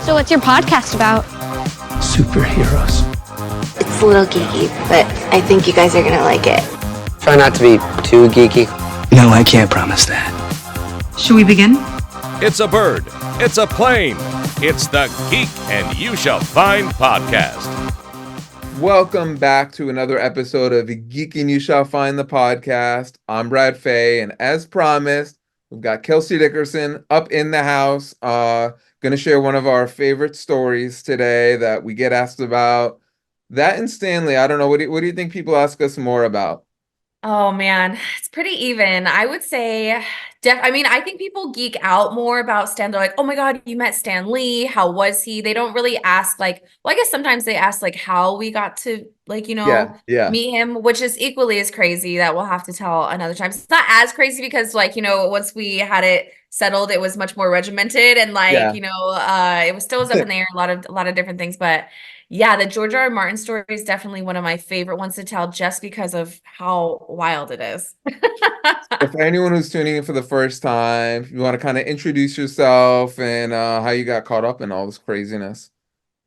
So what's your podcast about? Superheroes. It's a little geeky, but I think you guys are gonna like it. Try not to be too geeky. No, I can't promise that. Should we begin? It's a bird. It's a plane. It's the Geek and You Shall Find podcast. Welcome back to another episode of Geek and You Shall Find the podcast. I'm Brad Faye, and as promised, we've got Kelsey Dickerson up in the house. Going to share one of our favorite stories today that we get asked about. That and Stanley. I don't know. What do you think people ask us more about? Oh man, it's pretty even. I would say, I think people geek out more about Stan. They're like, oh my God, you met Stan Lee. How was he? They don't really ask I guess sometimes they ask how we got to meet him, which is equally as crazy that we'll have to tell another time. It's not as crazy because once we had it settled, it was much more regimented and it was still up in the air, a lot of different things. But yeah, the George R.R. Martin story is definitely one of my favorite ones to tell just because of how wild it is. So for anyone who's tuning in for the first time, you want to kind of introduce yourself and how you got caught up in all this craziness.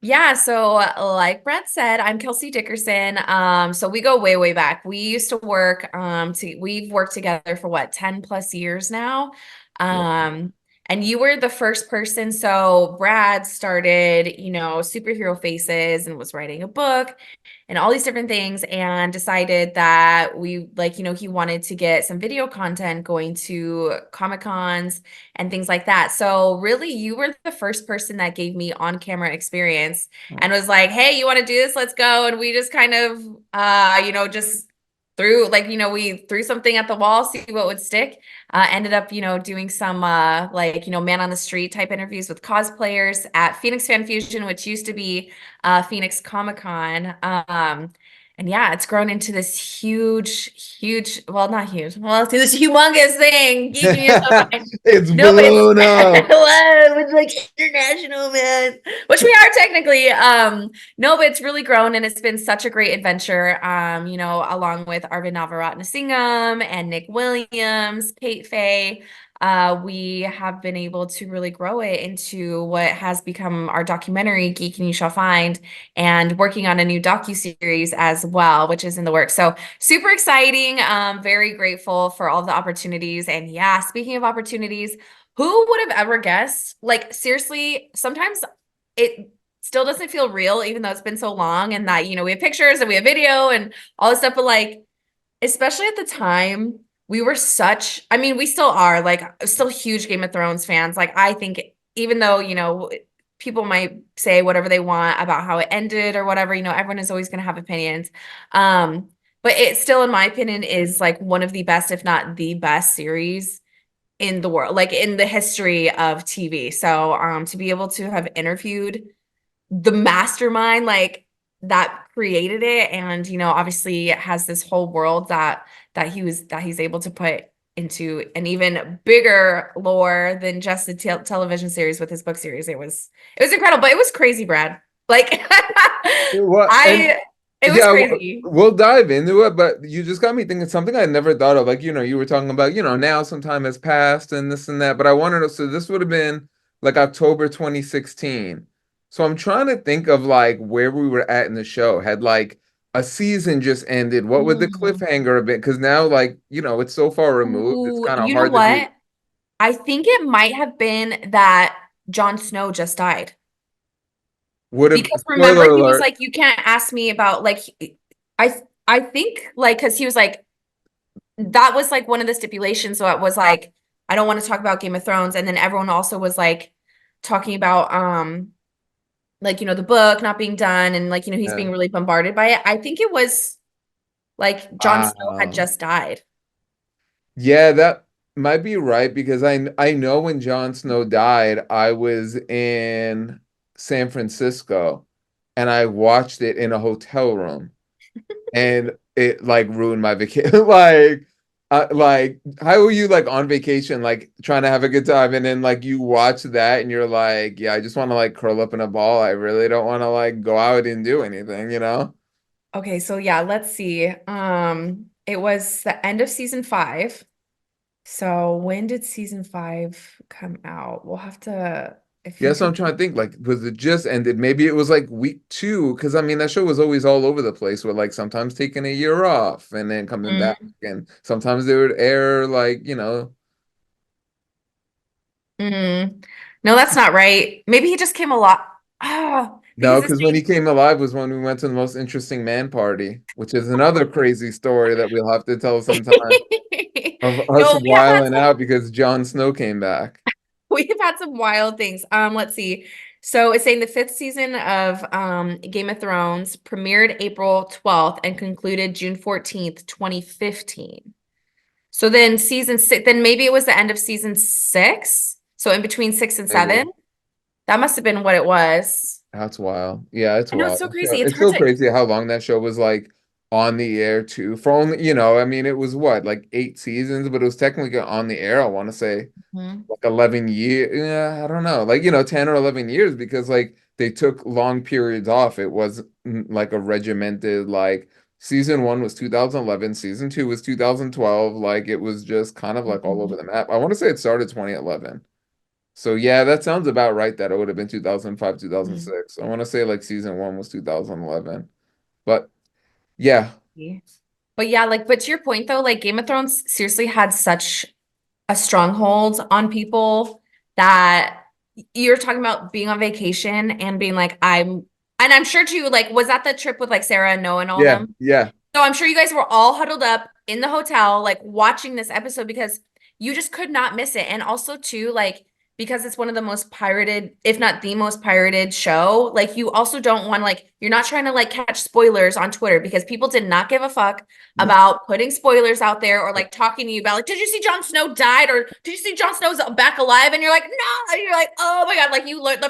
Yeah, so like Brad said, I'm Kelsey Dickerson. So we go way, way back. We used to work, we've worked together for 10 plus years now. And you were the first person. So Brad started, Superhero Faces and was writing a book and all these different things and decided that he wanted to get some video content going to Comic-Cons and things like that. So really you were the first person that gave me on-camera experience and was like, hey, you want to do this? Let's go. And we just kind of, just we threw something at the wall, see what would stick. Ended up, doing some man on the street type interviews with cosplayers at Phoenix Fan Fusion, which used to be Phoenix Comic-Con. And yeah, it's grown into this huge, well, not huge. Well, it's this humongous thing. It's blown up. It's international, man. Which we are technically. No, but it's really grown and it's been such a great adventure. Along with Arvind Navaratnasingam and Nick Williams, Faye. We have been able to really grow it into what has become our documentary, Geek and You Shall Find, and working on a new docuseries as well, which is in the works. So super exciting. Very grateful for all of the opportunities. And yeah, speaking of opportunities, who would have ever guessed? Seriously, sometimes it still doesn't feel real, even though it's been so long and that, we have pictures and we have video and all this stuff, but especially at the time, we were we still are still huge Game of Thrones fans. I think even though, people might say whatever they want about how it ended or whatever, everyone is always going to have opinions. But it still, in my opinion, is one of the best, if not the best series in the world, in the history of TV. So to be able to have interviewed the mastermind, that created it and, obviously has this whole world that he's able to put into an even bigger lore than just the television series with his book series. It was incredible, but it was crazy, Brad. It was crazy. We'll dive into it, but you just got me thinking something I never thought of. You were talking about, now some time has passed and this and that, but I wanted to, so this would have been October 2016. So I'm trying to think of where we were at in the show. Had a season just ended? What would the cliffhanger have been? Because now it's so far removed. It's kind of hard to do. I think it might have been that Jon Snow just died. Because remember, he was like, you can't ask me about I think because he was that was one of the stipulations. So it was I don't want to talk about Game of Thrones. And then everyone also was talking about the book not being done and he's being really bombarded by it. I think it was Jon Snow had just died. Yeah, that might be right because I know when Jon Snow died, I was in San Francisco and I watched it in a hotel room and it ruined my vacation. How were you on vacation, trying to have a good time, and then you watch that and you're yeah, I just want to curl up in a ball. I really don't want to go out and do anything, Okay, so yeah, let's see. It was the end of season 5. So when did season 5 come out? We'll have to Yeah, so I'm trying to think, like, was it just ended? Maybe it was like week 2, because I mean that show was always all over the place with like sometimes taking a year off and then coming back, Mm, and sometimes they would air like, mm. No, that's not right. Maybe he just came a lot. Because no, this because when he came alive was when we went to the most interesting man party, which is another crazy story that we'll have to tell sometime of us No, we have had wiling out because Jon Snow came back. we've had some wild things. Let's see. So it's saying the fifth season of Game of Thrones premiered April 12th and concluded June 14th, 2015. So then season 6, then maybe it was the end of season 6. So in between 6 and Maybe. 7. That must have been what it was. That's wild. Yeah, it's I know it's wild. so Yeah, crazy. It's it's hard so to. crazy how long that show was like on the air too. For only, I mean, it was what, like 8 seasons, but it was technically on the air, I want to say Mhm. like 11 years. Yeah, I don't know. Like, 10 or 11 years because like they took long periods off. It was like a regimented, like season 1 was 2011, season 2 was 2012. Like it was just kind of like all over the map. I want to say it started 2011. So yeah, that sounds about right that it would have been 2005, Mhm. 2006. I want to say like season 1 was 2011. But yeah, But yeah, like, but to your point though, like Game of Thrones seriously had such a stronghold on people that you're talking about being on vacation and being like, and I'm sure too, like, was that the trip with like Sarah and Noah and all yeah, them? yeah, So I'm sure you guys were all huddled up in the hotel, like watching this episode because you just could not miss it. And also, too, like, because it's one of the most pirated, if not the most pirated show, like, you also don't want, like, you're not trying to, like, catch spoilers on Twitter because people did not give a fuck no, about putting spoilers out there or, like, talking to you about, like, did you see Jon Snow died or did you see Jon Snow's back alive? And you're like, no. And you're like, oh my God. Like, you learned the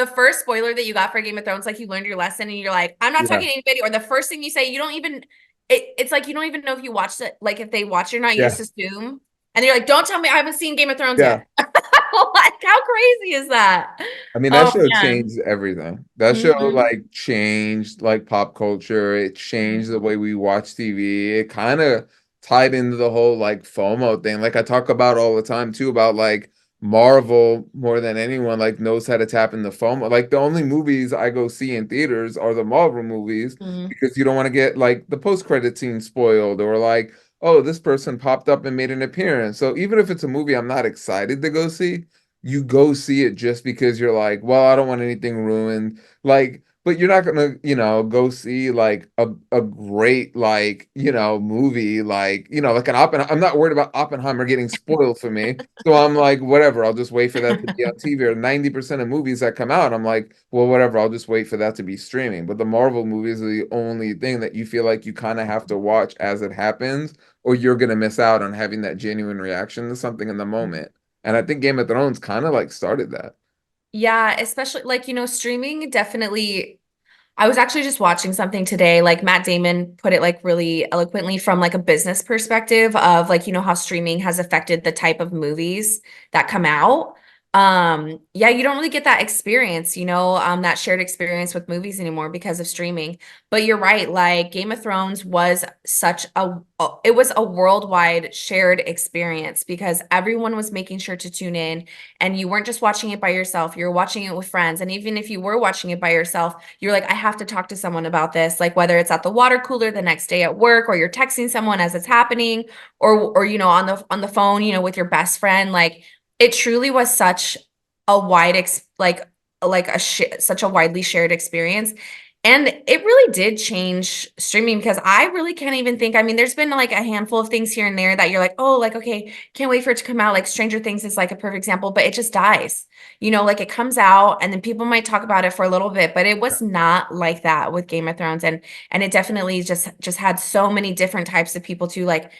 first spoiler that you got for Game of Thrones, like you learned your lesson and you're like, I'm not yeah, talking to anybody. Or the first thing you say, you don't even it's like you don't even know if you watched it, like if they watch it or not, you yeah, just assume. And you're like, don't tell me I haven't seen Game of Thrones yeah. yet. Like, how crazy is that? I mean, that Oh show man. changed everything. That show Mhm. like changed like pop culture. It changed the Mhm. way we watch TV. It kind of tied into the whole like FOMO thing. Like I talk about all the time too about like Marvel more than anyone like knows how to tap into FOMO. Like the only movies I go see in theaters are the Marvel movies Mhm. because you don't want to get like the post-credit scene spoiled or like, oh, this person popped up and made an appearance. So even if it's a movie I'm not excited to go see, you go see it just because you're like, well, I don't want anything ruined. Like, but you're not gonna, go see like a great like, movie like, like an Oppenheimer. I'm not worried about Oppenheimer getting spoiled for me. So I'm like, whatever, I'll just wait for that to be on TV. Or 90% of movies that come out, I'm like, well, whatever, I'll just wait for that to be streaming. But the Marvel movies are the only thing that you feel like you kind of have to watch as it happens, or you're gonna miss out on having that genuine reaction to something in the moment. And I think Game of Thrones kind of like started that. Yeah, especially like, streaming definitely. I was actually just watching something today, like Matt Damon put it like really eloquently from like a business perspective of like, how streaming has affected the type of movies that come out. Yeah, you don't really get that experience, that shared experience with movies anymore because of streaming. But you're right, like Game of Thrones was it was a worldwide shared experience because everyone was making sure to tune in and you weren't just watching it by yourself, you were watching it with friends. And even if you were watching it by yourself, you're like, I have to talk to someone about this. Like whether it's at the water cooler the next day at work, or you're texting someone as it's happening, or on the phone, with your best friend. Like it truly was such a such a widely shared experience. And it really did change streaming because I really can't even think. I mean, there's been like a handful of things here and there that you're like, oh, like, okay, can't wait for it to come out. Like Stranger Things is like a perfect example, but it just dies. Like it comes out and then people might talk about it for a little bit, but it was not like that with Game of Thrones. And it definitely just had so many different types of people too. Like,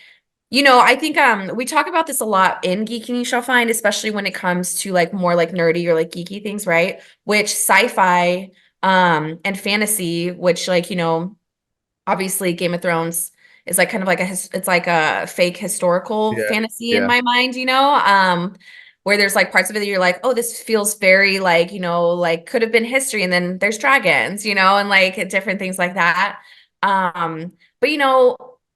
I think we talk about this a lot in Geek and You Shall Find, especially when it comes to like more like nerdy or like geeky things, right? Which sci-fi and fantasy, which like, obviously Game of Thrones is like kind of like it's like a fake historical Yeah, fantasy in yeah, my mind, where there's like parts of it that you're like, oh, this feels very like, like could have been history, and then there's dragons, and like different things like that. But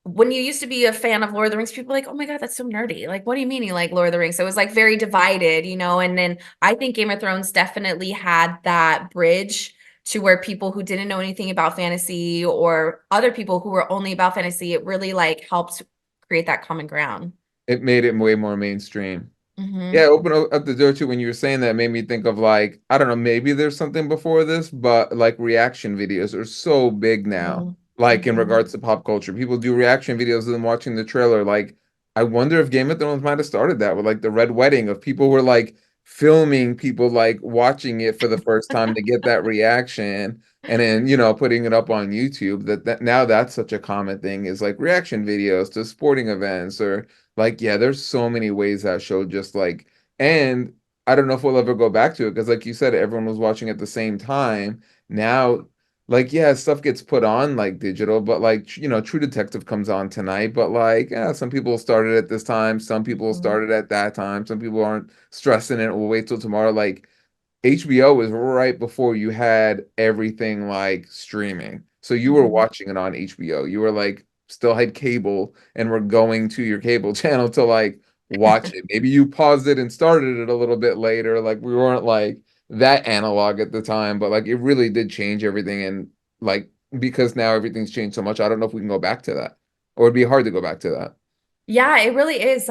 when you used to be a fan of Lord of the Rings, people are like, oh my God, that's so nerdy. Like, what do you mean you like Lord of the Rings? So it was like very divided, you know? And then I think Game of Thrones definitely had that bridge to where people who didn't know anything about fantasy or other people who were only about fantasy, it really like helped create that common ground. It made it way more mainstream. Mm-hmm. Yeah, open up the door too. When you were saying that, it made me think of like, I don't know, maybe there's something before this, but like reaction videos are so big now. Like in Mm-hmm. regards to pop culture, people do reaction videos of them watching the trailer. Like, I wonder if Game of Thrones might have started that with like the Red Wedding of people were like filming people like watching it for the first time to get that reaction, and then putting it up on YouTube. That now that's such a common thing is like reaction videos to sporting events or like, yeah, there's so many ways that show just like, and I don't know if we'll ever go back to it because, like you said, everyone was watching at the same time. Now, like, yeah, stuff gets put on like digital, but like, True Detective comes on tonight, but like, yeah, some people started at this time, some people Mm-hmm. started at that time, some people aren't stressing it. We'll wait till tomorrow. Like, HBO was right before you had everything like streaming. So you were Mm-hmm. watching it on HBO. You were like still had cable and were going to your cable channel to like watch it. Maybe you paused it and started it a little bit later. Like we weren't like that analog at the time, but like it really did change everything. And like because now everything's changed so much, I don't know if we can go back to that. Or it'd be hard to go back to that. Yeah, it really is.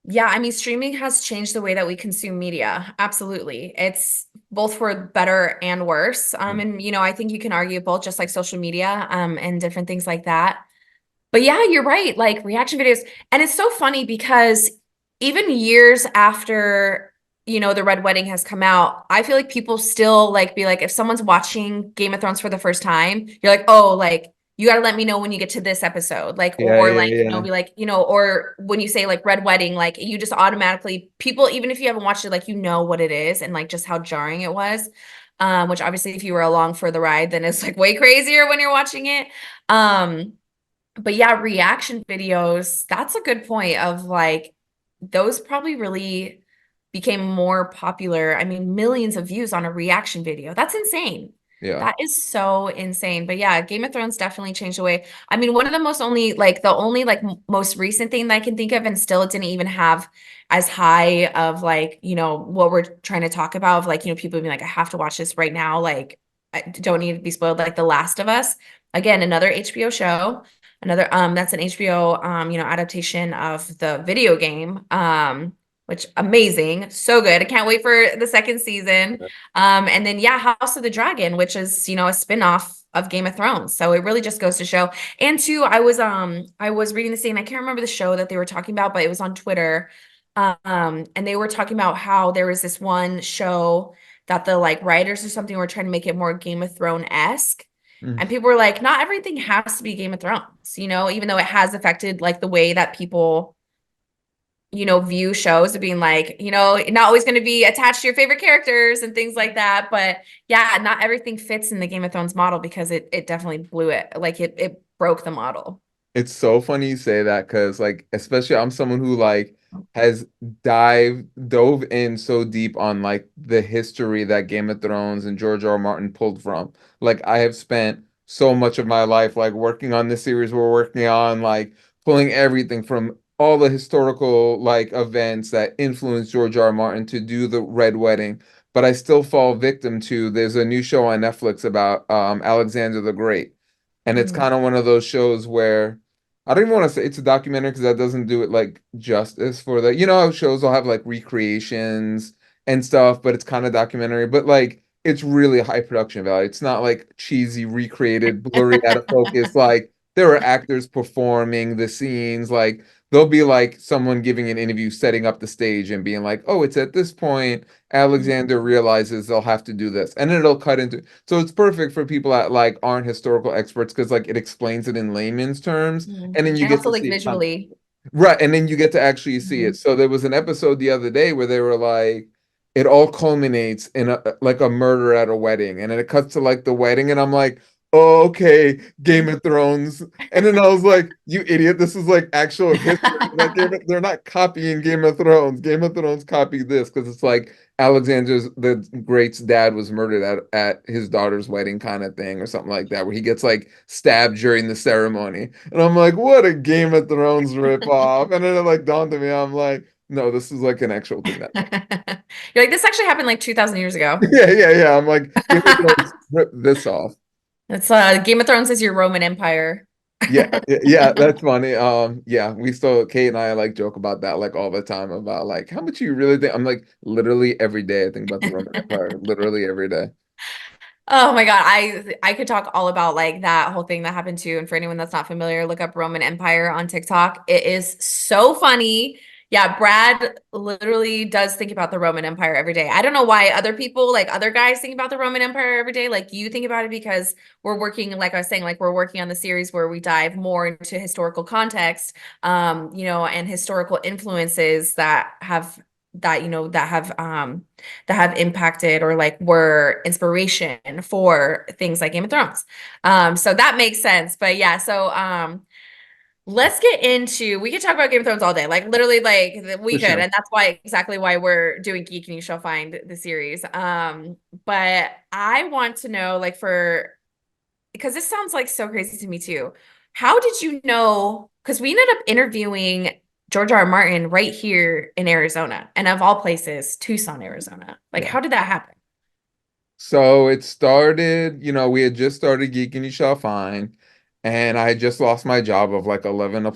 Yeah, I mean, streaming has changed the way that we consume media. Absolutely. It's both for better and worse. And I think you can argue both, just like social media, and different things like that. But yeah, you're right. Like reaction videos. And it's so funny because even years after, the Red Wedding has come out, I feel like people still like be like, if someone's watching Game of Thrones for the first time, you're like, oh, like you got to let me know when you get to this episode. Like, Yeah, or yeah, like, yeah. be like, or when you say like Red Wedding, like you just automatically, people, even if you haven't watched it, like, what it is and like just how jarring it was. Which obviously if you were along for the ride, then it's like way crazier when you're watching it. But yeah, reaction videos, that's a good point of like those probably really became more popular. I mean, millions of views on a reaction video. That's insane. Yeah. That is so insane. But yeah, Game of Thrones definitely changed the way. I mean, one of the most recent thing that I can think of, and still it didn't even have as high of like, what we're trying to talk about of like, people being like, I have to watch this right now. Like, I don't need to be spoiled, like The Last of Us. Again, another HBO show. Another that's an HBO adaptation of the video game, which amazing, so good. I can't wait for the second season. And then yeah, House of the Dragon, which is a spin-off of Game of Thrones. So it really just goes to show. And two, I was reading the same, I can't remember the show that they were talking about, but it was on Twitter. And they were talking about how there was this one show that the like writers or something were trying to make it more Game of Thrones-esque. Mm. And people were like, not everything has to be Game of Thrones, even though it has affected like the way that people, view shows of being like, not always going to be attached to your favorite characters and things like that. But yeah, not everything fits in the Game of Thrones model because it definitely blew it. Like it broke the model. It's so funny you say that because, like, especially I'm someone who like has dove in so deep on like the history that Game of Thrones and George R.R. Martin pulled from. Like, I have spent so much of my life like working on the series we're working on, like pulling everything from all the historical like events that influenced George R.R. Martin to do the Red Wedding. But I still fall victim to there's a new show on Netflix about Alexander the Great. And it's Mhm. kind of one of those shows where I don't even want to say it's a documentary because that doesn't do it like justice for the, how shows will have like recreations and stuff, but it's kind of documentary, but like it's really high production value. It's not like cheesy, recreated, blurry out of focus. Like there are actors performing the scenes. Like there'll be like someone giving an interview, setting up the stage and being like, oh, it's at this point Alexander realizes they'll have to do this. And then it'll cut into, so it's perfect for people that like aren't historical experts because like it explains it in layman's terms Mhm. and then you And get also to like see it visually. right, and then you get to actually see it. Mhm. So there was an episode the other day where they were like, it all culminates in a like a murder at a wedding, and then it cuts to like the wedding, and I'm like, oh, okay, Game of Thrones. And then I was like, you idiot, this is like actual history. Like they're not copying Game of Thrones. Game of Thrones copied this because it's like Alexander the Great's dad was murdered at his daughter's wedding kind of thing or something like that, where he gets like stabbed during the ceremony. And I'm like, what a Game of Thrones ripoff. And then it like dawned on me, I'm like, no, this is like an actual thing that You're like, this actually happened like 2,000 years ago. yeah. I'm like, Game of Thrones ripped this off. It's Game of Thrones is your Roman Empire. Yeah, that's funny. Yeah, we still Kate and I like joke about that like all the time about like how much you really think. I'm like literally every day I think about the Roman Empire, literally every day. Oh my God. I could talk all about like that whole thing that happened too. And for anyone that's not familiar, look up Roman Empire on TikTok. It is so funny. Yeah, Brad literally does think about the Roman Empire every day. I don't know why other people, like other guys, think about the Roman Empire every day. Like you think about it because we're working, like I was saying, like we're working on the series where we dive more into historical context, and historical influences that have impacted or like were inspiration for things like Game of Thrones. So that makes sense. But yeah, so let's get into, we could talk about Game of Thrones all day, like literally like we For could, sure. and that's why exactly why we're doing Geek and You Shall Find the series. But I want to know like because this sounds like so crazy to me too. How did you know? Because we ended up interviewing George R.R. Martin right here in Arizona, and of all places, Tucson, Arizona. Like, Yeah. how did that happen? So it started, we had just started Geek and You Shall Find, and I had just lost my job of like 11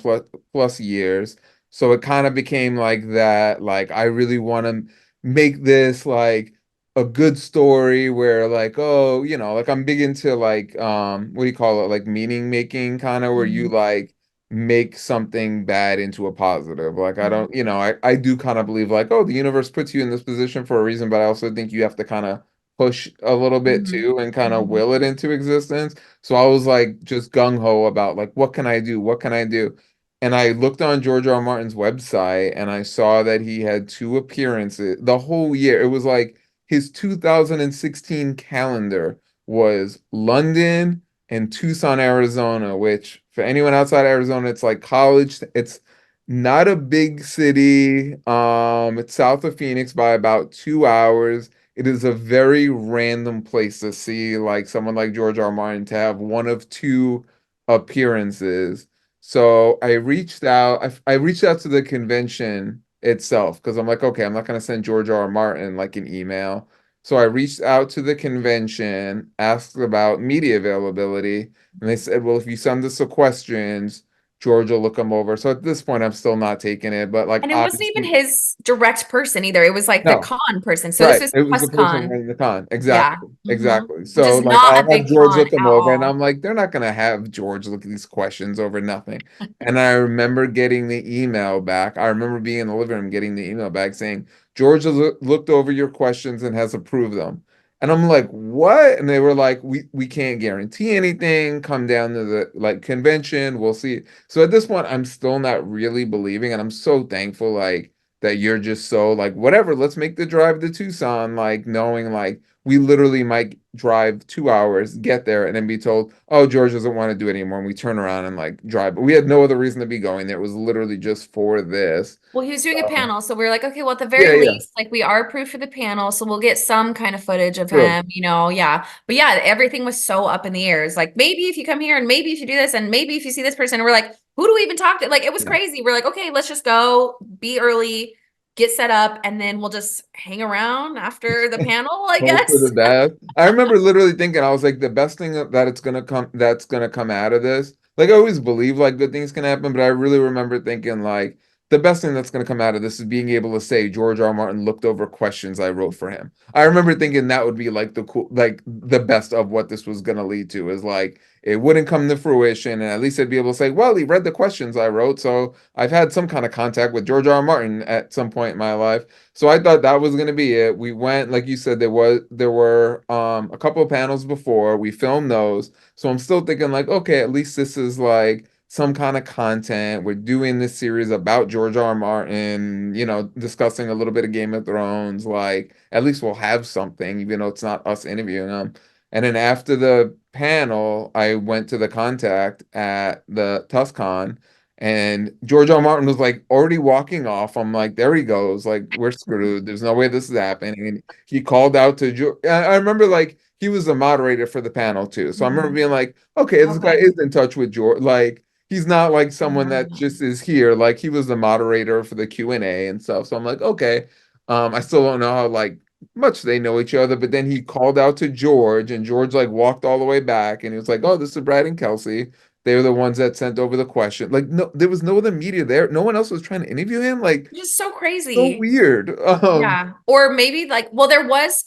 plus years. So it kind of became like that, like I really want to make this like a good story where like, oh, like I'm big into like what do you call it? Like meaning making kind of where you Mhm. like make something bad into a positive. Like I Mhm. don't, I do kind of believe like, oh, the universe puts you in this position for a reason, but I also think you have to kind of push a little bit Mhm. too and kind of Mhm. will it into existence. So I was like just gung ho about like what can I do? What can I do? And I looked on George R. R. Martin's website and I saw that he had two appearances the whole year. It was like his 2016 calendar was London and Tucson, Arizona, which for anyone outside Arizona, it's like college. It's not a big city. It's south of Phoenix by about 2 hours. It is a very random place to see like someone like George R. R. Martin to have one of two appearances. So I reached out to the convention itself because I'm like, okay, I'm not gonna send George R. R. Martin like an email. So I reached out to the convention, asked about media availability, and they said, well, if you send us the questions, George will look them over. So at this point, I'm still not taking it, but like And it wasn't even obviously, his direct person either. It was like the no. con person. So this Right. was It was the Quest person Con. running the con. Yeah. Exactly. Hmm. Exactly. Which So is like not I'll a have big George con look them at over and all. I'm like, they're not gonna have George look at these questions over nothing. And I remember getting the email back. I remember being in the living room getting the email back saying, George has looked over your questions and has approved them. And I'm like, what? And they were like, we can't guarantee anything. Come down to the like convention. We'll see. So at this point, I'm still not really believing, and I'm so thankful, like that you're just so like whatever, let's make the drive to Tucson, like knowing like we literally might drive 2 hours, get there, and then be told, oh, George doesn't want to do it anymore. And we turn around and like drive. But we had no other reason to be going there. It was literally just for this. Well, he was doing a So panel, so we were like, okay, well, at the yeah, very yeah, least, like we are approved for the panel, so we'll get some kind of footage of true. him, yeah. But yeah, everything was so up in the air. It's like maybe if you come here and maybe if you do this and maybe if you see this person, and we're like, who do we even talk to? Like it was Yeah. crazy. We're like, okay, let's just go, be early, get set up, and then we'll just hang around after the panel, I Hope for the guess. best. I remember literally thinking, I was like, the best thing that's gonna come out of this. Like I always believe like good things can happen, but I really remember thinking like the best thing that's gonna come out of this is being able to say George R. R. Martin looked over questions I wrote for him. I remember thinking that would be like the cool, like the best of what this was gonna lead to is like it wouldn't come to fruition, and at least I'd be able to say, well, he read the questions I wrote, so I've had some kind of contact with George R. R. Martin at some point in my life. So I thought that was gonna be it. We went, like you said, there were a couple of panels before. We filmed those. So I'm still thinking like, okay, at least this is like some kind of content. We're doing this series about George R. R. Martin, discussing a little bit of Game of Thrones. Like, at least we'll have something, even though it's not us interviewing them. And then after the panel, I went to the contact at the TusCon, and George R. Martin was like already walking off. I'm like, there he goes. Like, we're screwed. There's no way this is happening. And he called out to George. I remember like he was the moderator for the panel too. So I remember being like, okay, this guy Okay. is in touch with George. Like, he's not like someone that Um, just is here. Like, he was the moderator for the Q&A and stuff. So I'm like, okay. I still don't know how like much they know each other, but then he called out to George, and George like walked all the way back, and he was like, "Oh, this is Brad and Kelsey. They were the ones that sent over the question." Like, no, there was no other media there. No one else was trying to interview him. Like, Just so so crazy. weird. Yeah. Or maybe like, well, there was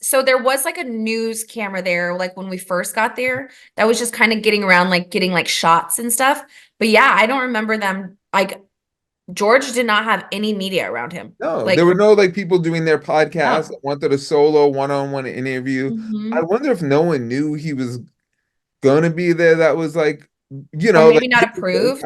like a news camera there, like when we first got there, that was just kind of getting around, like getting like shots and stuff. But yeah, I don't remember them. Like George did not have any media around him. No, Like, there were no like people doing their podcasts no. that wanted a solo one-on-one interview. I Mhm. wonder if no one knew he was gonna be there. That was like, Or like maybe not approved.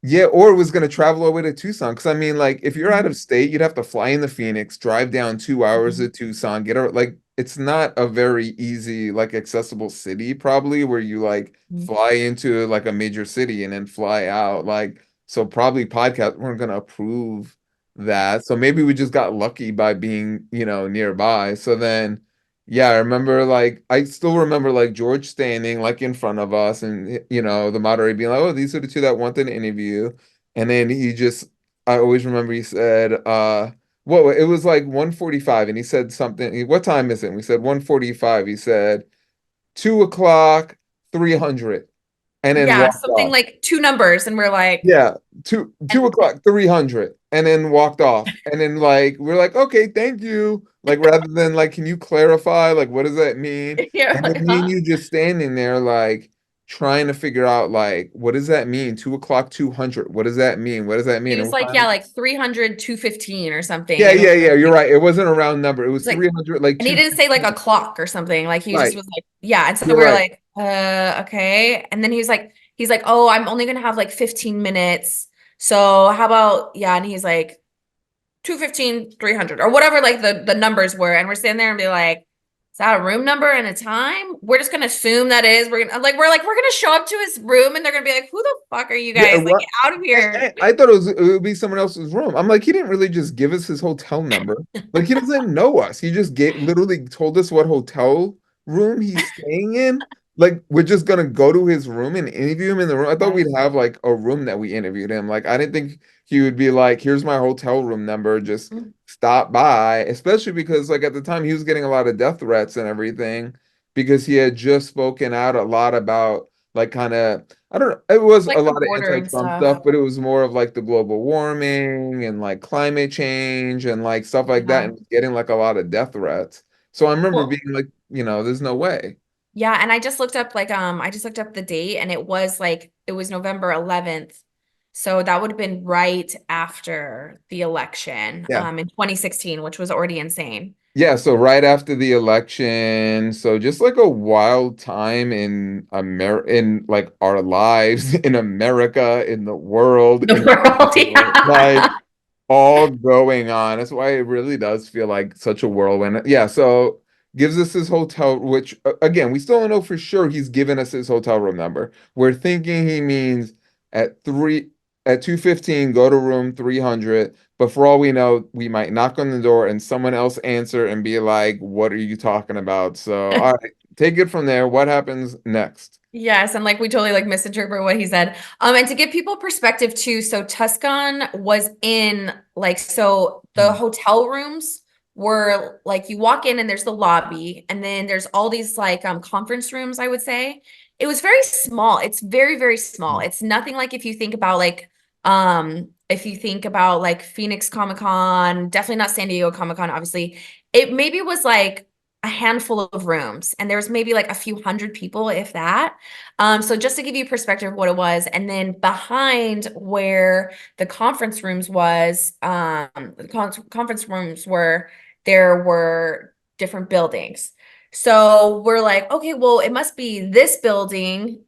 yeah, or was going to travel all the way to Tucson. Because I mean, like, if you're out Mhm. of state, you'd have to fly into Phoenix, drive down 2 hours to Tucson, get a like. It's not a very easy, like, accessible city, probably, where you like Mhm. fly into like a major city and then fly out. Like, so probably podcast weren't going to approve that. So maybe we just got lucky by being, nearby. So then. Yeah, I still remember like George standing like in front of us and the moderator being like, "Oh, these are the two that want an interview." And then I always remember he said, what it was like 1:45 and he said something, what time is it? And we said 1:45. He said 2 o'clock, 300, and then Yeah, walked something off. like two numbers, and we're like, Yeah, two and o'clock, 300, and then walked off. And then like we're like, okay, thank you. Like rather than like, can you clarify? Like, what does that mean? you're And then like, me and huh? you just standing there like trying to figure out like what does that mean? 2 o'clock, 200. What does that mean? What does that He mean? was And like, yeah, finally, like 300, 215 or something. yeah, And it yeah, was yeah. You're like, right. It wasn't a round number. It was it's like, 300, like and he two. didn't say like a clock or something. Like he just Right. was like, yeah. And so You're we were right. like, okay. And then he's like, oh, I'm only gonna have like 15 minutes. So how about, yeah, and he's like 215, 300 or whatever like the numbers were. And we're standing there and be like, is that a room number and a time? We're just gonna assume that is. We're gonna show up to his room and they're gonna be like, who the fuck are you Yeah, guys? Like, what? get out of here. I thought it would be someone else's room. I'm like, he didn't really just give us his hotel number. Like, he doesn't know us. He just literally told us what hotel room he's staying in. Like, we're just gonna go to his room and interview him in the room. I thought Yes. we'd have like a room that we interviewed him. Like, I didn't think he would be like, here's my hotel room number, just stop by. Especially because like at the time he was getting a lot of death threats and everything because he had just spoken out a lot about like kind of I don't know. It was a Like the lot of border and anti-Trump stuff. stuff, but it was more of like the global warming and like climate change and like stuff like that, Yeah. and getting like a lot of death threats. So I remember being Well, like, there's no way. yeah, and I just looked up the date and it was November 11th. So that would have been right after the election Yeah. in 2016, which was already insane. Yeah, so right after the election, so just like a wild time in like our lives in America, in the world, The in world, like yeah. all going on. That's why it really does feel like such a whirlwind. Yeah, so gives us his hotel, which again, we still don't know for sure he's given us his hotel room number. We're thinking he means at 2:15, go to room 300. But for all we know, we might knock on the door and someone else answer and be like, "What are you talking about?" So, all right, take it from there. What happens next? Yes, and like we totally like misinterpret what he said. And to give people perspective too, so Tuscan was in like so the Hmm. hotel rooms were like you walk in and there's the lobby and then there's all these like conference rooms, I would say. It was very small. It's very, very small. It's nothing like if you think about like Phoenix Comic Con, definitely not San Diego Comic Con, obviously. It maybe was like a handful of rooms and there was maybe like a few hundred people, if that. So just to give you perspective of what it was, and then behind where the conference rooms was, conference rooms were, there were different buildings. So we're like, okay, well, it must be this building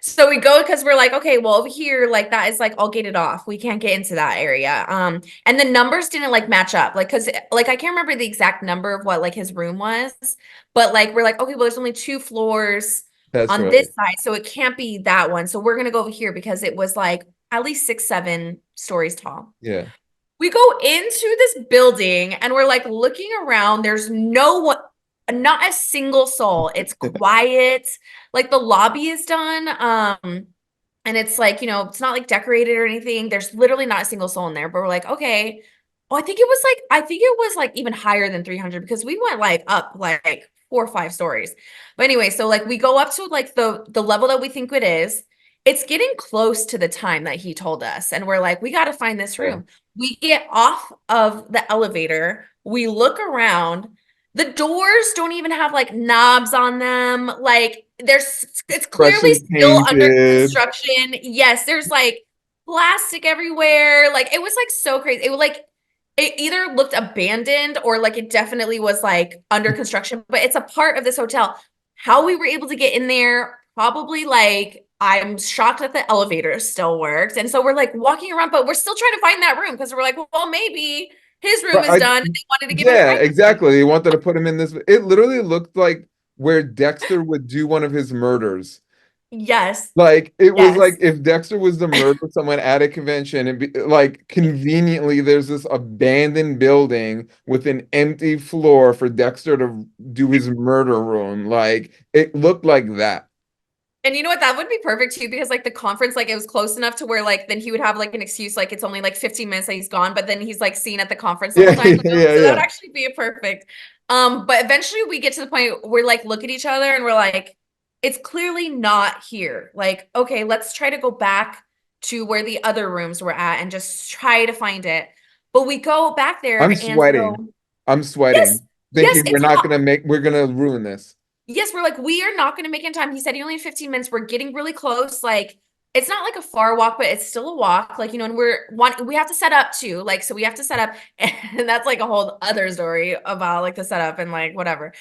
So we go because we're like, okay, well over here, like that is like all gated off. We can't get into that area. And the numbers didn't like match up. Like, cause like I can't remember the exact number of what like his room was, but like we're like, okay, well, there's only 2 floors That's on right. this side, so it can't be that one. So we're gonna go over here because it was like at least 6, 7 stories tall. Yeah. We go into this building and we're like looking around. There's no one, not a single soul. It's quiet. Like the lobby is done. And it's like, it's not like decorated or anything. There's literally not a single soul in there, but we're like, okay. Oh, I think it was like even higher than 300 because we went like up like 4 or 5 stories. But anyway, so like we go up to like the level that we think it is. It's getting close to the time that he told us. And we're like, we got to find this room. We get off of the elevator. We look around. The doors don't even have like knobs on them. Like it's clearly Freshly still under painted. construction. Yes, there's like plastic everywhere. Like it was like so crazy. It was like it either looked abandoned or like it definitely was like under construction, but it's a part of this hotel. How we were able to get in there, probably like I'm shocked that the elevator still works. And so we're like walking around, but we're still trying to find that room because we're like, well, maybe his room But is done and they wanted to give him a yeah, private room. exactly. They wanted to put him in this. It literally looked like where Dexter would do one of his murders. Yes. Like it was like Yes. if Dexter was to murder someone at a convention and be like conveniently there's this abandoned building with an empty floor for Dexter to do his murder room. Like it looked like that. And you know what? That would be perfect too, because like the conference, like it was close enough to where like then he would have like an excuse, like it's only like 15 minutes that he's gone, but then he's like seen at the conference the Yeah, whole time. So that would yeah. actually be a perfect. But eventually we get to the point where like look at each other and we're like, it's clearly not here. Like, okay, let's try to go back to where the other rooms were at and just try to find it. But we go back I'm there and so sweating. I'm yes, sweating, yes, thinking it's not. we're gonna ruin this. Yes, we're like, we are not going to make it in time. He said he only had 15 minutes. We're getting really close. Like, it's not like a far walk, but it's still a walk. Like, and we have to set up too. Like, so we have to set up, and that's like a whole other story about like the setup and like whatever.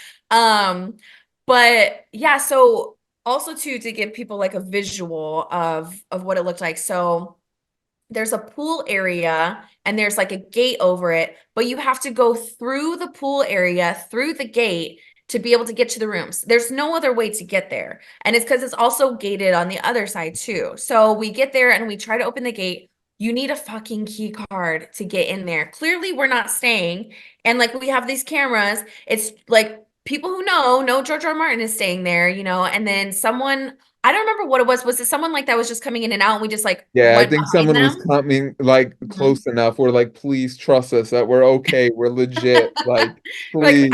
But yeah, so also too, to give people like a visual of what it looked like. So there's a pool area and there's like a gate over it, but you have to go through the pool area, through the gate to be able to get to the rooms. There's no other way to get there. And it's because it's also gated on the other side too. So we get there and we try to open the gate. You need a fucking key card to get in there. Clearly, we're not staying. And like we have these cameras. It's like people who know George R. R. Martin is staying there, and then someone, I don't remember what it was. Was it someone like that was just coming in and out and we just like Yeah, I went think behind someone was them? coming like Mhm. close enough. We're like, please trust us that we're okay. We're legit. Like, Like please.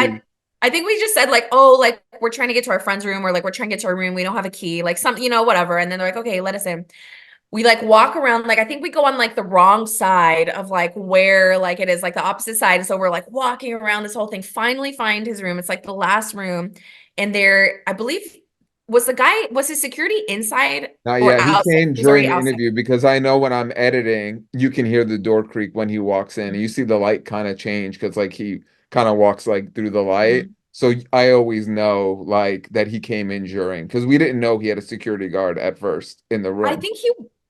I think we just said like, oh, like we're trying to get to our friend's room or like we're trying to get to our room. We don't have a key, like some, whatever. And then they're like, okay, let us in. We like walk around, like I think we go on like the wrong side of like where like it is like the opposite side. So we're like walking around this whole thing, finally find his room. It's like the last room. And there, I believe was his security inside or Yeah, he outside? came He was during already the outside. interview because I know when I'm editing, you can hear the door creak when he walks in. You Mhm. see the light kind of change because like he kind of walks like through the light. Mhm. So I always know like that he came in during because we didn't know he had a security guard at first in the I room. think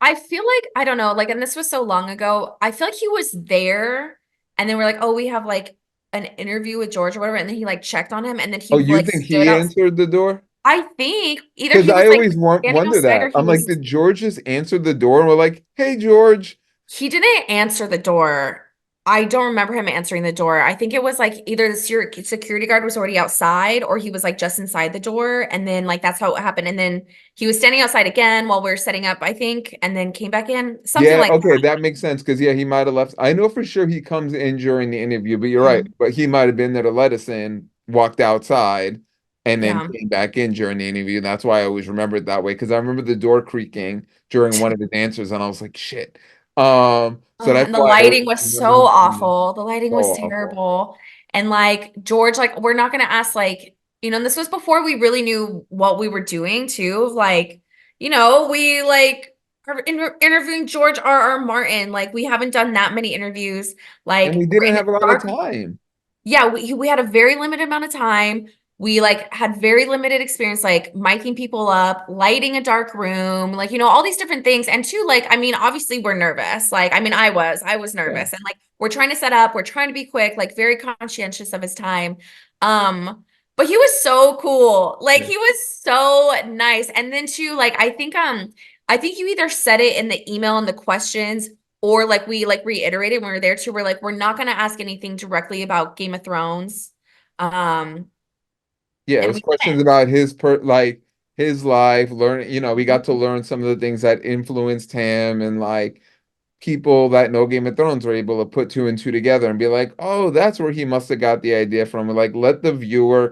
I feel like, I don't know, like, and this was so long ago. I feel like he was there and then we're like, oh, we have like an interview with George or whatever. And then he like checked on him and then Oh, he you like think stood he out. answered the door? I think either Because he I was like always standing wonder outside or that. he I'm like, was did George just answer the door? And we're like, hey, George. he didn't answer the door. I don't remember him answering the door. I think it was like either the security guard was already outside or he was like just inside the door. And then like that's how it happened. And then he was standing outside again while we were setting up, I think, and then came back in. Something Yeah, like okay, that makes sense because yeah, he might have left. I know for sure he comes in during the interview, but you're that. right. But he might have been there to let us in, walked outside, and then Yeah. came back in during the interview. And that's why I always remember it that way because I remember the door creaking during one of his answers, and I was like, shit. So that's And the why I always lighting was remember so him being awful. The lighting so was awful. terrible. And like George, like we're not gonna ask like, and this was before we really knew what we were doing too. Like, we like are interviewing George R.R. Martin. Like we haven't done that many interviews. And we Like we're didn't in a have a lot of dark. time. Yeah, we had a very limited amount of time. we like had very limited experience, like miking people up, lighting a dark room, like, you know, all these different things. And two, like, I mean, obviously we're nervous. Like, I mean, I was nervous, and like, we're trying to set up, we're trying to be quick, like very conscientious of his time. But he was so cool. Like, he was so nice. And then too, like, I think you either said it in the email and the questions, or like we like reiterated when we were there too. We're like, we're not going to ask anything directly about Game of Thrones. Yeah, it And was we questions didn't. about his life, learning, we got to learn some of the things that influenced him, and like people that know Game of Thrones were able to put two and two together and be like, oh, that's where he must have got the idea from. Like, let the viewer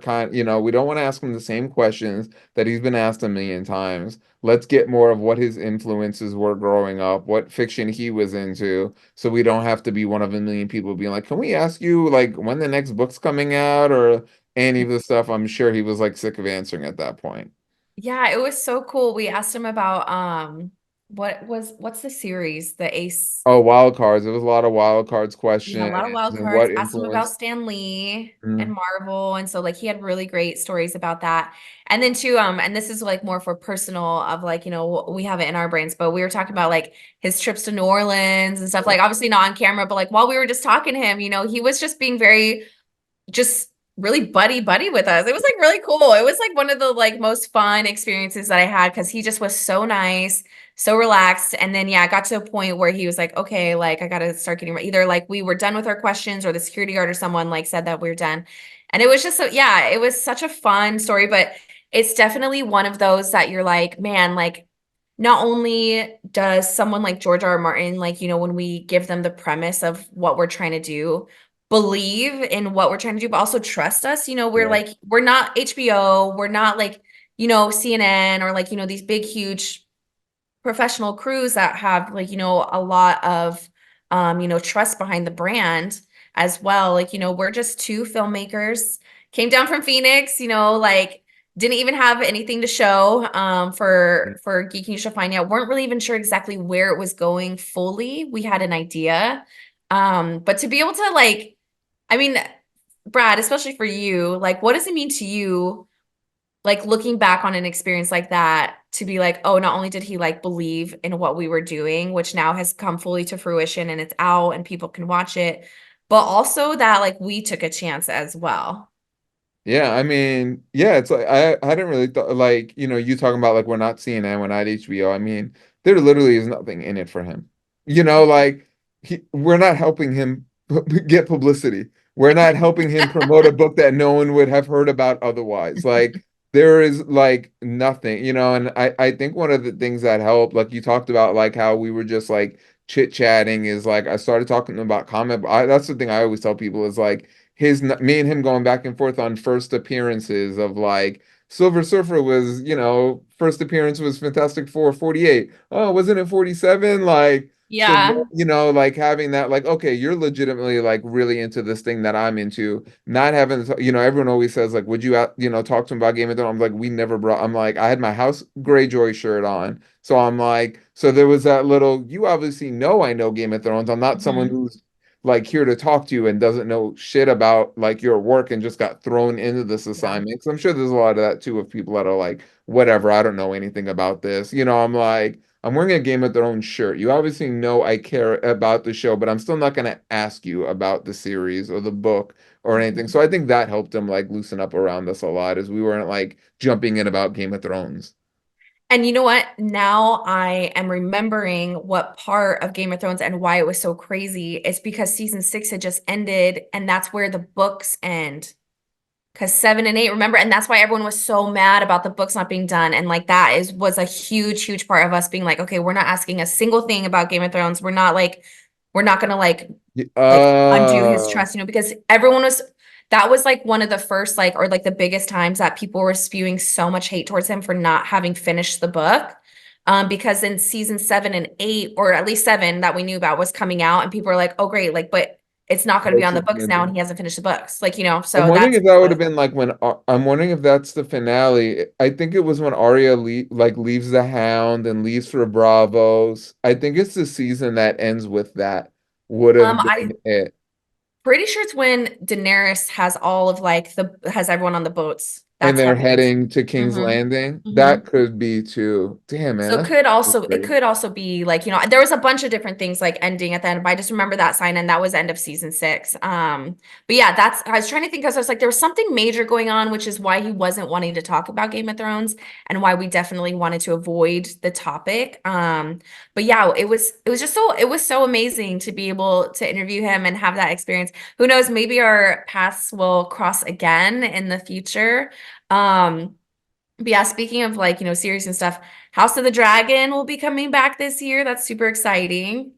we don't want to ask him the same questions that he's been asked a million times. Let's get more of what his influences were growing up, what fiction he was into, so we don't have to be one of a million people being like, can we ask you like when the next book's coming out or any of the stuff? I'm sure he was like sick of answering at that point. Yeah, it was so cool. We asked him about what's the series? The Ace. Oh, wild cards. There was a lot of wild cards Yeah, a questions lot of wild and cards. what Asked him about influenced. Stan Lee and Mhm. Marvel. And so like he had really great stories about that. And then too, and this is like more for personal of like, you know, we have it in our brains, but we were talking about like his trips to New Orleans and stuff, like obviously not on camera, but like while we were just talking to him, you know, he was just being very just really buddy with us. It was like really cool. It was like one of the like most fun experiences that I had, because he just was so nice, so relaxed. And then yeah, it got to a point where he was like, okay, like I gotta start getting either like we were done with our questions, or the security guard or someone like said that we are done. And it was just so yeah, it was such a fun story, but it's definitely one of those that you're like, man, like not only does someone like George R.R. Martin, like, you know, when we give them the premise of what we're trying to do, believe in what we're trying to do, but also trust us. You know, we're Yeah. like, we're not HBO, we're not like, you know, CNN, or like, you know, these big, huge professional crews that have like, you know, a lot of you know, trust behind the brand as well. Like, you know, we're just two filmmakers, came down from Phoenix, you know, like didn't even have anything to show for Geek, You Shall Find Out. Weren't really even sure exactly where it was going fully. We had an idea. But to be able to like, I mean, Brad, especially for you, like what does it mean to you, like looking back on an experience like that, to be like, oh, not only did he like believe in what we were doing, which now has come fully to fruition and it's out and people can watch it, but also that like we took a chance as well. Yeah, I mean, yeah, it's like I hadn't really thought like, you talking about like we're not CNN, we're not HBO. I mean, there literally is nothing in it for him. Like we're not helping him get publicity. We're not helping him promote a book that no one would have heard about otherwise. Like there is like nothing, and I think one of the things that helped, like you talked about like how we were just like chit-chatting, is like I started talking about that's the thing I always tell people is like me and him going back and forth on first appearances of like Silver Surfer was, first appearance was Fantastic Four 48. Oh, wasn't it 47? Like, so, Yeah. like having that, like, okay, you're legitimately like really into this thing that I'm into, not having, everyone always says, like, would you, talk to him about Game of Thrones? I'm like, we never brought, I'm like, I had my House Greyjoy shirt on. So I'm like, so there was that little, you obviously know I know Game of Thrones. I'm not someone Mhm. who's like here to talk to you and doesn't know shit about like your work and just got thrown into this Yeah. assignment. Because I'm sure there's a lot of that too of people that are like, whatever, I don't know anything about this. I'm like, I'm wearing a Game of Thrones shirt. You obviously know I care about the show, but I'm still not gonna ask you about the series or the book or anything. Mhm. So I think that helped him like loosen up around us a lot, as we weren't like jumping in about Game of Thrones. And you know what? Now I am remembering what part of Game of Thrones and why it was so crazy. It's because season 6 had just ended, and that's where the books end. Because 7 and 8, remember? And that's why everyone was so mad about the books not being done. And like that was a huge part of us being like, okay, we're not asking a single thing about Game of Thrones. We're not like, we're not gonna like undo his Oh, trust, you know, because everyone was, that was like one of the first like, or like the biggest times that people were spewing so much hate towards him for not having finished the book. Because in season 7 and 8, or at least 7 that we knew about, was coming out, and people were like, oh great, like, but it's not going to be what's on the his books now, and name? he hasn't finished the books, like, you know, I'm so wondering that's if that would have what. been like I'm wondering if that's the finale. I think it was when Arya like leaves the Hound and leaves for Bravos. I think it's the season that ends with that would have I been it. pretty sure it's when Daenerys has all of like has everyone on the boats. And That's they're how it is. heading to King's Mhm. Landing. That Mhm. could be too. Damn, man. So That's it great. could also be like, there was a bunch of different things like ending at the end, but I just remember that sign and that was end of season 6. But yeah, I was trying to think because I was like, there was something major going on, which is why he wasn't wanting to talk about Game of Thrones and why we definitely wanted to avoid the topic. But yeah, it was so amazing to be able to interview him and have that experience. Who knows, maybe our paths will cross again in the future. But yeah, speaking of like, series and stuff, House of the Dragon will be coming back this year. That's super exciting.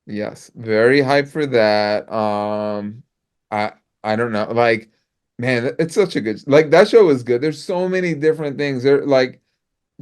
Yes, very hyped for that. I I don't know. Like, man, it's such a good like that show is good. There's so many different things. There like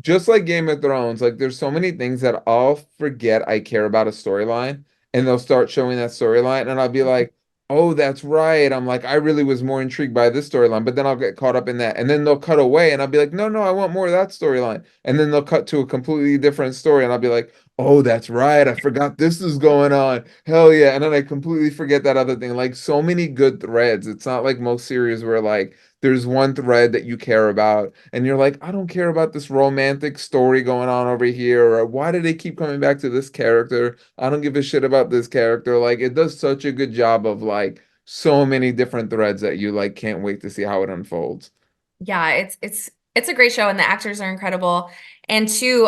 just like Game of Thrones, like there's so many things that I'll forget I care about a storyline, and they'll start showing that storyline, and I'll be like, oh, that's right. I'm like, I really was more intrigued by this storyline, but then I'll get caught up in that. And then they'll cut away, and I'll be like, no, no, I want more of that storyline. And then they'll cut to a completely different story, and I'll be like, oh, that's right. I forgot this is going on. Hell yeah. And then I completely forget that other thing. Like so many good threads. It's not like most series where like there's one thread that you care about and you're like, I don't care about this romantic story going on over here, or why do they keep coming back to this character? I don't give a shit about this character. Like it does such a good job of like so many different threads that you like can't wait to see how it unfolds. Yeah, it's a great show and the actors are incredible. And two,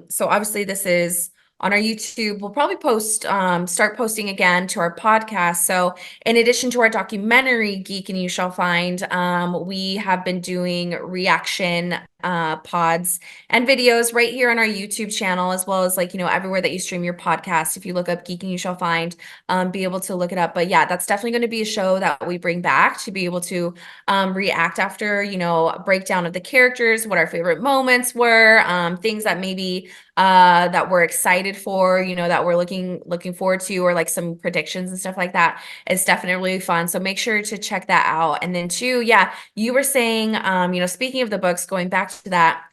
so obviously this is on our YouTube. We'll probably start posting again to our podcast. So in addition to our documentary, Geek and You Shall Find, we have been doing reaction pods and videos right here on our YouTube channel, as well as like, everywhere that you stream your podcast. If you look up Geek and You Shall Find, be able to look it up. But yeah, that's definitely going to be a show that we bring back to be able to react after, a breakdown of the characters, what our favorite moments were, things that maybe that we're excited for, that we're looking forward to, or like some predictions and stuff like that. It's definitely fun. So make sure to check that out. And then two, yeah, you were saying, speaking of the books, going back to that,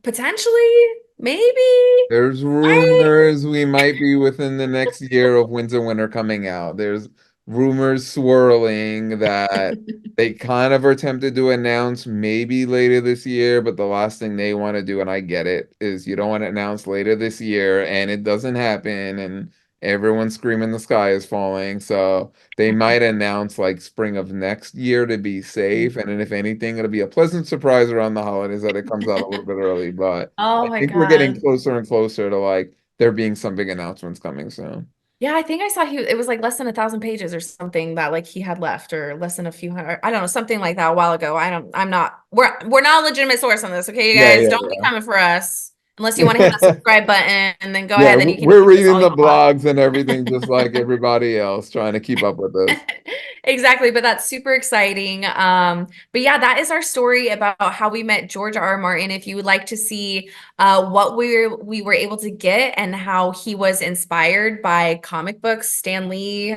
potentially, maybe, There's right? rumors we might be within the next year of Winds of Winter coming out. There's rumors swirling that they kind of are tempted to announce maybe later this year, but the last thing they want to do, and I get it, is you don't want to announce later this year and it doesn't happen and everyone's screaming the sky is falling. So they might announce like spring of next year to be safe. And then if anything, it'll be a pleasant surprise around the holidays that it comes out a little bit early. But Oh I my think we're getting God. closer and closer to like there being some big announcements coming soon. Yeah, I think I saw it was like less than 1,000 pages or something that like he had left, or less than a few hundred, I don't know, something like that a while ago. We're not a legitimate source on this, okay, you Yeah, guys? yeah, Don't be yeah. coming for us. Unless you want to hit that subscribe button and then go Yeah, ahead, then you can we're hate this reading all you the want. blogs and everything just like everybody else, trying to keep up with this. Exactly, but that's super exciting. But yeah, that is our story about how we met George R.R. Martin. If you would like to see what we were able to get and how he was inspired by comic books, Stan Lee,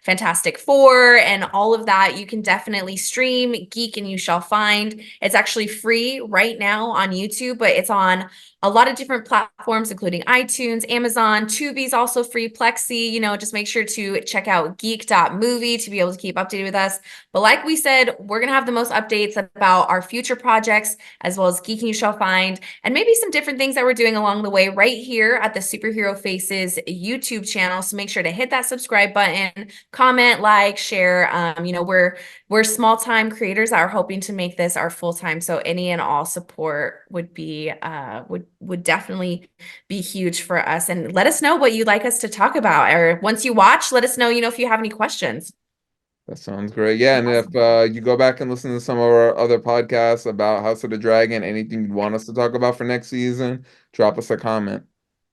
Fantastic Four, and all of that, you can definitely stream Geek and You Shall Find. It's actually free right now on YouTube, but it's on a lot of different platforms, including iTunes, Amazon, Tubi's also free, Plexi. Just make sure to check out geek.movie to be able to keep updated with us. But like we said, we're going to have the most updates about our future projects, as well as Geek and You Shall Find, and maybe some different things that we're doing along the way right here at the Superhero Faces YouTube channel. So make sure to hit that subscribe button, comment, like, share. We're small time creators that are hoping to make this our full time. So any and all support would be would definitely be huge for us. And let us know what you'd like us to talk about. Or once you watch, let us know, if you have any questions. That sounds great. Yeah, and if you go back and listen to some of our other podcasts about House of the Dragon, anything you want us to talk about for next season, drop us a comment.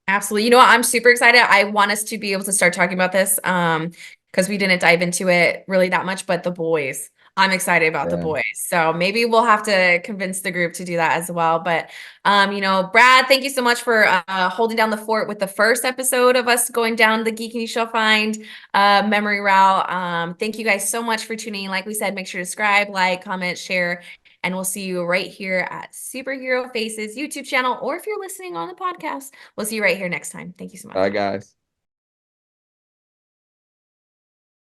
Absolutely. You know what? I'm super excited. I want us to be able to start talking about this because we didn't dive into it really that much, but the boys. I'm excited about the Yeah. boys. So maybe we'll have to convince the group to do that as well. But Brad, thank you so much for holding down the fort with the first episode of us going down the Geek and You Shall Find memory route. Thank you guys so much for tuning in. Like we said, make sure to subscribe, like, comment, share, and we'll see you right here at Superhero Faces YouTube channel, or if you're listening on the podcast, we'll see you right here next time. Thank you so much. Bye, guys.